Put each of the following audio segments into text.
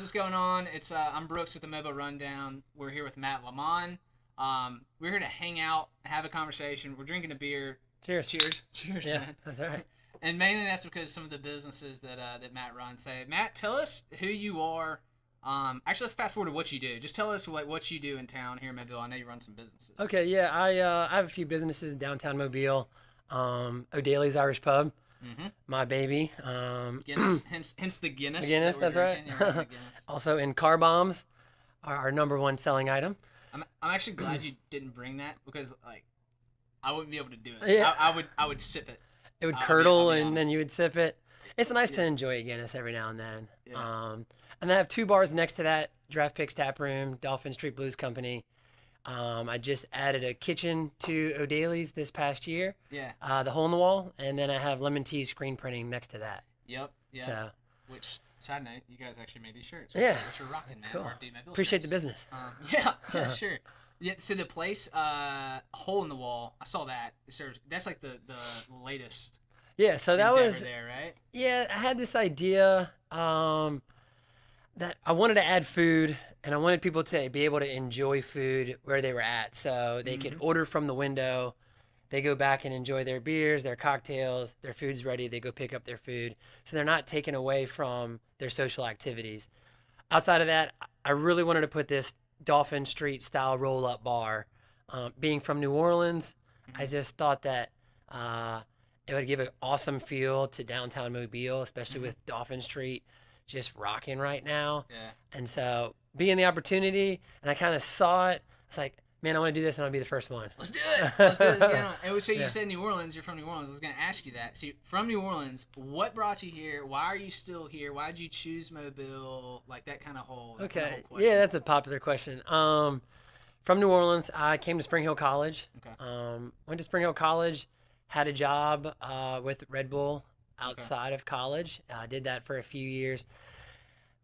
what's going on? It's I'm Brooks with the Mobile Rundown. We're here with Matt Lamont. We're here to hang out, have a conversation. We're drinking a beer. Cheers. Cheers, Yeah, man. that's all right. And mainly that's because some of the businesses that Matt runs. Say, Matt, tell us who you are. Actually, let's fast forward to what you do. Just tell us what you do in town here in Mobile. I know you run some businesses. Okay, yeah, I have a few businesses in downtown Mobile. O'Daly's Irish Pub, my baby. Guinness, hence the Guinness. Guinness, that we're that's right. drinking. Yeah, we're drinking Guinness. Also in car bombs, our number one selling item. I'm actually glad you didn't bring that because like I wouldn't be able to do it. Yeah. I would sip it. It would I'll be curdle and honest. then you would sip it. It's nice to Yeah. enjoy a Guinness every now and then. Yeah. And I have two bars next to that, Draft Picks Tap Room, Dolphin Street Blues Company. I just added a kitchen to O'Daly's this past year, Yeah. the hole in the wall, and then I have Lemon Tea screen printing next to that. Yep. Yeah. So, Which side note, you guys actually made these shirts. Yeah. Which are rocking, man. Cool. RD Mobile Appreciate the shirts. business. Yeah, sure. Yeah, so the place, hole in the wall. I saw that. That's like the latest. Yeah, so that endeavor was there, right? yeah. I had this idea that I wanted to add food, and I wanted people to be able to enjoy food where they were at, so they could order from the window. They go back and enjoy their beers, their cocktails, their food's ready. They go pick up their food, so they're not taken away from their social activities. Outside of that, I really wanted to put this Dolphin Street style roll up bar. Being from New Orleans, I just thought that it would give an awesome feel to downtown Mobile, especially with Dolphin Street just rocking right now. Yeah. And so being the opportunity, and I kind of saw it, it's like, man, I want to do this and I'll be the first one. Let's do it. Let's do it. Let's get on. And so you Yeah. said New Orleans. You're from New Orleans. I was going to ask you that. So from New Orleans, what brought you here? Why are you still here? Why did you choose Mobile? Like that kind of whole. Okay. question. Yeah, that's a popular question. From New Orleans, I came to Spring Hill College. Okay. Went to Spring Hill College, had a job with Red Bull outside of college. I did that for a few years.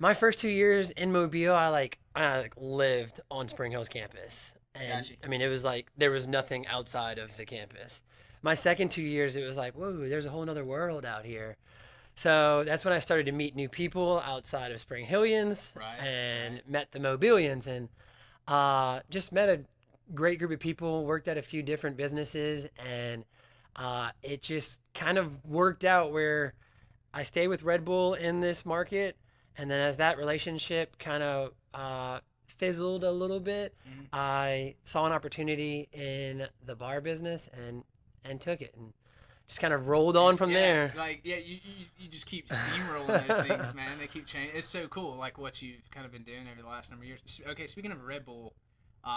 My first 2 years in Mobile, I lived on Spring Hill's campus. And Gotcha. I mean, it was like there was nothing outside of the campus. My second 2 years, it was like, whoa, there's a whole nother world out here. So that's when I started to meet new people outside of Spring Hillians and met the Mobilians, and just met a great group of people, worked at a few different businesses, and it just kind of worked out where I stayed with Red Bull in this market. And then as that relationship kind of fizzled a little bit, I saw an opportunity in the bar business and took it and just kind of rolled on from there. Like, yeah, you just keep steamrolling those things, man. They keep changing. It's so cool, like what you've kind of been doing over the last number of years. Okay, speaking of Red Bull, did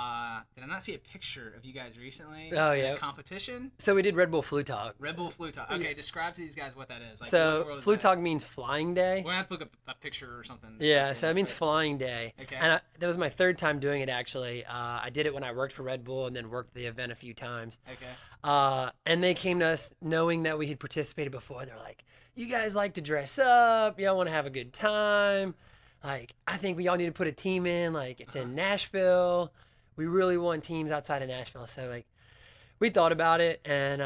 I not see a picture of you guys recently? Oh, in yeah. a competition? So we did Red Bull Flugtag. Red Bull Flugtag. Okay, describe to these guys what that is. Like, So what world is that? Flugtag means flying day. We're going to have to look up a picture or something. Yeah, so it means flying day. Okay. And that was my third time doing it, actually. I did it when I worked for Red Bull and then worked the event a few times. Okay. And they came to us knowing that we had participated before. They're like, you guys like to dress up. Y'all want to have a good time. Like, I think we all need to put a team in. Like, it's in Nashville. We really want teams outside of Nashville. So, like, we thought about it and,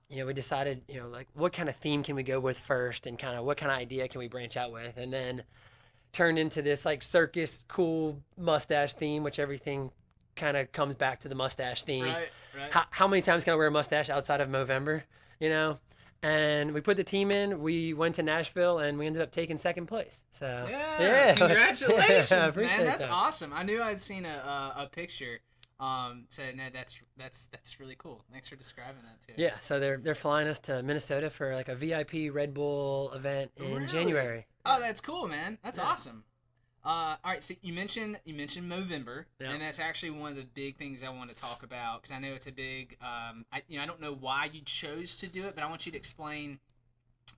we decided, like, what kind of theme can we go with first and kind of what kind of idea can we branch out with? And then turned into this, like, circus cool mustache theme, which everything kind of comes back to the mustache theme. Right. How many times can I wear a mustache outside of Movember, And we put the team in, we went to Nashville, and we ended up taking second place. So Yeah, congratulations, Yeah, I man. appreciate That's that. awesome. I knew I'd seen a picture. So no, that's really cool. Thanks for describing that too. Yeah, so they're flying us to Minnesota for like a VIP Red Bull event in Really? January. Oh, that's cool, man. That's Yeah. awesome. All right, so you mentioned Movember, Yeah. and that's actually one of the big things I want to talk about because I know it's a big. I don't know why you chose to do it, but I want you to explain.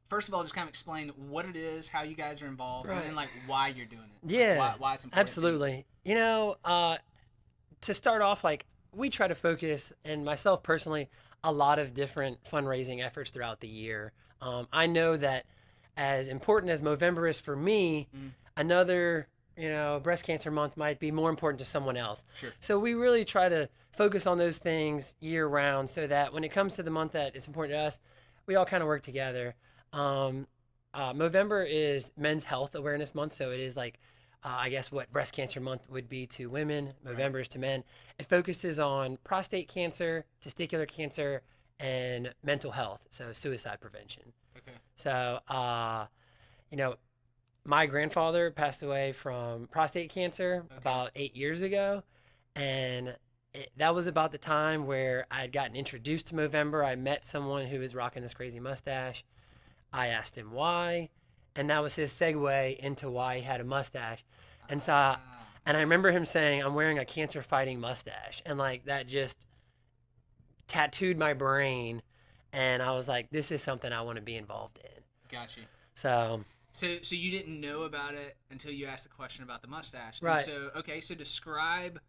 First of all, just kind of explain what it is, how you guys are involved, and then like why you're doing it. Yeah, why it's important. absolutely. To start off, like we try to focus, and myself personally, a lot of different fundraising efforts throughout the year. I know that as important as Movember is for me, another breast cancer month might be more important to someone else. Sure. So we really try to focus on those things year round so that when it comes to the month that it's important to us, we all kind of work together. Movember is Men's Health Awareness Month, so it is like I guess what Breast Cancer Month would be to women, Movember is to men. It focuses on prostate cancer, testicular cancer, and mental health, so suicide prevention. Okay. So, you know, my grandfather passed away from prostate cancer about 8 years ago, and that was about the time where I had gotten introduced to Movember. I met someone who was rocking this crazy mustache. I asked him why, and that was his segue into why he had a mustache. And so, and I remember him saying, "I'm wearing a cancer-fighting mustache," and like that just tattooed my brain, and I was like, "This is something I want to be involved in." Gotcha. So you didn't know about it until you asked the question about the mustache. Right. And so describe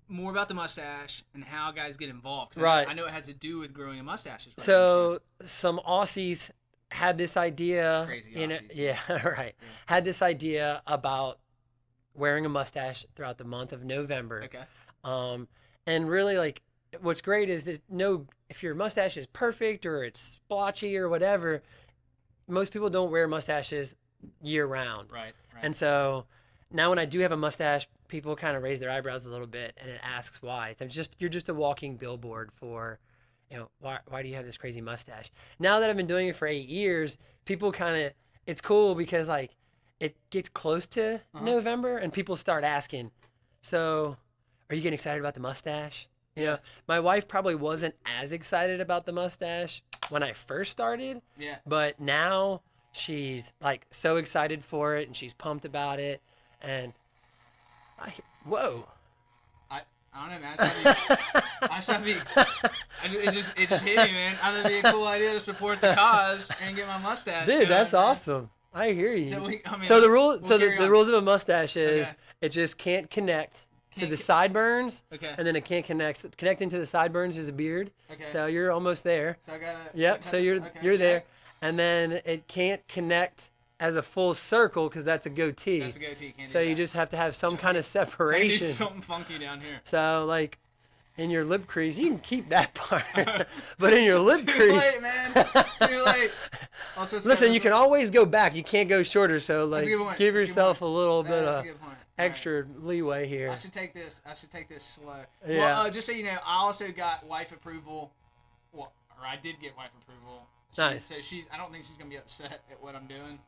more about the mustache and how guys get involved. 'Cause Right. I know it has to do with growing a mustache. Right? So some Aussies had this idea. Crazy right. Aussies. Yeah. Had this idea about wearing a mustache throughout the month of November. Okay. And really, like, what's great is that if your mustache is perfect or it's splotchy or whatever, most people don't wear mustaches year round. Right. And so now when I do have a mustache, people kind of raise their eyebrows a little bit, and it asks why. It's you're just a walking billboard for, why do you have this crazy mustache? Now that I've been doing it for 8 years, people it's cool because like it gets close to November and people start asking, so are you getting excited about the mustache? My wife probably wasn't as excited about the mustache when I first started. Yeah. But now she's like so excited for it and she's pumped about it. And whoa. I don't know, man. It just hit me, man. I thought it'd be a cool idea to support the cause and get my mustache. Dude, going, that's man. awesome. I hear you. So The rules of a mustache is it just can't connect to the sideburns. Okay. And then it can't connect. Connecting to the sideburns is a beard. Okay. So you're almost there. So I gotta. Yep. So you're there, and then it can't connect as a full circle because that's a goatee. That's a goatee. Can't So do you that. just have to have some kind of So I separation. do something funky down here. So like in your lip crease, you can keep that part, but in your lip crease. Too late, man. Too late. Listen, you can always go back. You can't go shorter. So like, give That's yourself a little bit That's of a good point. extra leeway here. I should take this slow. Yeah. Well, just so you know, I also got wife approval. Well, or I did get wife approval. Nice. So I don't think she's gonna be upset at what I'm doing.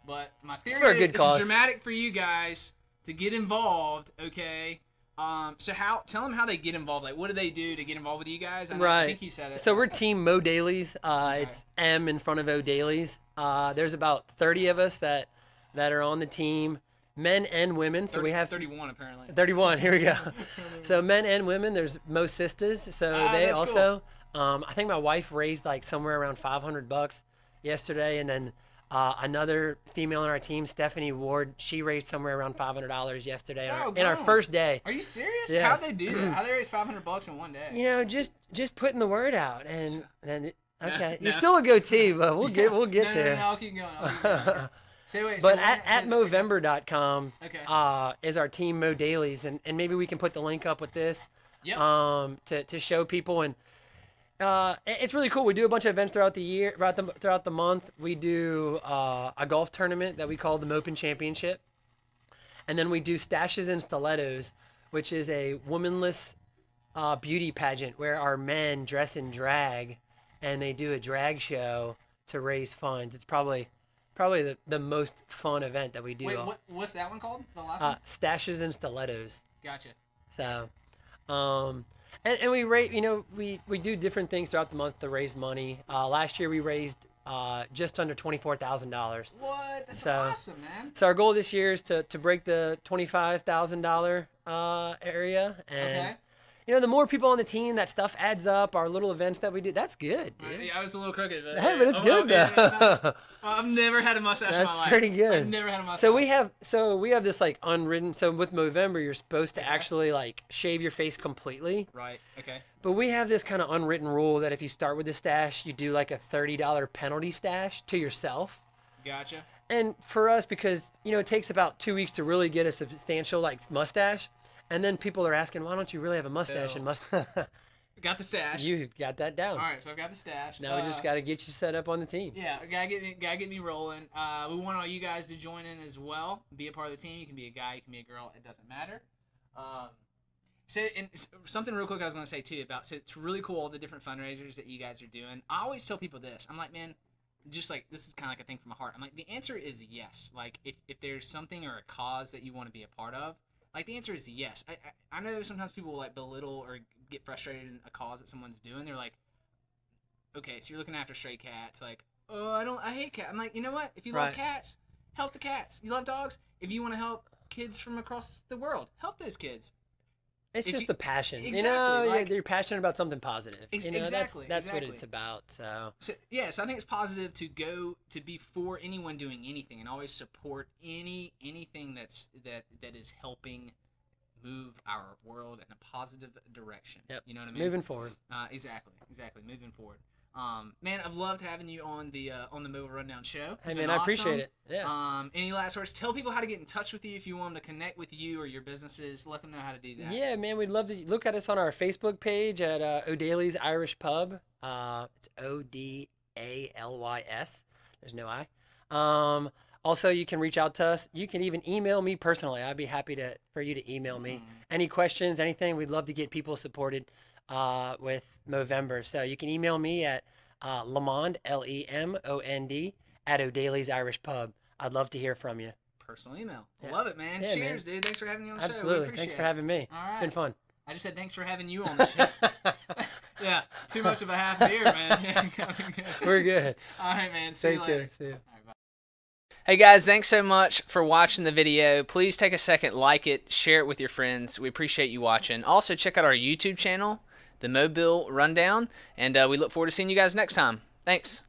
But my theory for a is good cause. It's dramatic for you guys to get involved. Okay. So tell them how they get involved. Like, what do they do to get involved with you guys? I think you said it. So we're Team Mo Dailies. It's M in front of O Dailies. There's about 30 of us that are on the team, men and women. So we have 31 apparently. 31. Here we go. So men and women. There's Mo Sisters. So they also. Cool. I think my wife raised like somewhere around $500 yesterday, and then another female on our team, Stephanie Ward, she raised somewhere around $500 yesterday in our first day. Are you serious? Yes. How'd they do that? How'd they raise $500 in one day? Just putting the word out, and okay, you're still a goatee, but we'll get there. No, I'll keep going. But at Movember.com okay. Is our team Mo Dailies, and maybe we can put the link up with this to show people. And it's really cool. We do a bunch of events throughout the year, throughout the month. We do a golf tournament that we call the Mopen Championship, and then we do Stashes and Stilettos, which is a womanless beauty pageant where our men dress in drag, and they do a drag show to raise funds. It's probably the most fun event that we do. Wait, what's that one called? The last one? Stashes and Stilettos. Gotcha. So, and we rate, we do different things throughout the month to raise money. Last year we raised just under $24,000. What? That's awesome, man. So our goal this year is to break the $25,000 area, and the more people on the team, that stuff adds up. Our little events that we do, that's good, dude. Yeah, I was a little crooked, but but it's good though. I've never had a mustache in my life. That's pretty good. I've never had a mustache. So we have this like unwritten. So with Movember, you're supposed to actually like shave your face completely. Right. Okay. But we have this kind of unwritten rule that if you start with a stash, you do like a $30 penalty stash to yourself. Gotcha. And for us, because it takes about 2 weeks to really get a substantial like mustache. And then people are asking, why don't you really have a mustache? And Got the stash. You got that down. All right, so I've got the stash. Now we just got to get you set up on the team. Yeah, gotta get me rolling. We want all you guys to join in as well. Be a part of the team. You can be a guy, you can be a girl. It doesn't matter. So, and something real quick I was going to say too about. So it's really cool all the different fundraisers that you guys are doing. I always tell people this. I'm like, man, just like this is kind of like a thing from my heart. I'm like, the answer is yes. Like if there's something or a cause that you want to be a part of, like the answer is yes. I know sometimes people will like belittle or get frustrated in a cause that someone's doing. They're like, okay, so you're looking after stray cats. Like, oh, I hate cats. I'm like, you know what? If you love cats, help the cats. You love dogs. If you want to help kids from across the world, help those kids. It's just the passion. Exactly, you know, like, you're passionate about something positive. You know, exactly. That's what it's about. So yeah, so I think it's positive to be for anyone doing anything and always support anything that is helping move our world in a positive direction. Yep. You know what I mean? Moving forward. Exactly. Moving forward. Man, I've loved having you on the Mobile Rundown show. Hey man, I appreciate it. Yeah. Any last words? Tell people how to get in touch with you if you want them to connect with you or your businesses. Let them know how to do that. Yeah, man, we'd love to look at us on our Facebook page at O'Daly's Irish Pub. It's O'Daly's. There's no I. Also, you can reach out to us. You can even email me personally. I'd be happy for you to email me. Any questions, anything. We'd love to get people supported with Movember. So you can email me at Lemond, Lemond, at O'Daly's Irish Pub. I'd love to hear from you. Personal email. Yeah. Love it, man. Yeah, Cheers, dude. Thanks for having me on the show. Absolutely. Thanks for having me. All right. It's been fun. I just said thanks for having you on the show. Yeah, too much of a half beer, man. Yeah, we're good. All right, man. See you later. See you. Hey guys, thanks so much for watching the video. Please take a second, like it, share it with your friends. We appreciate you watching. Also, check out our YouTube channel, The Mobile Rundown, and we look forward to seeing you guys next time. Thanks.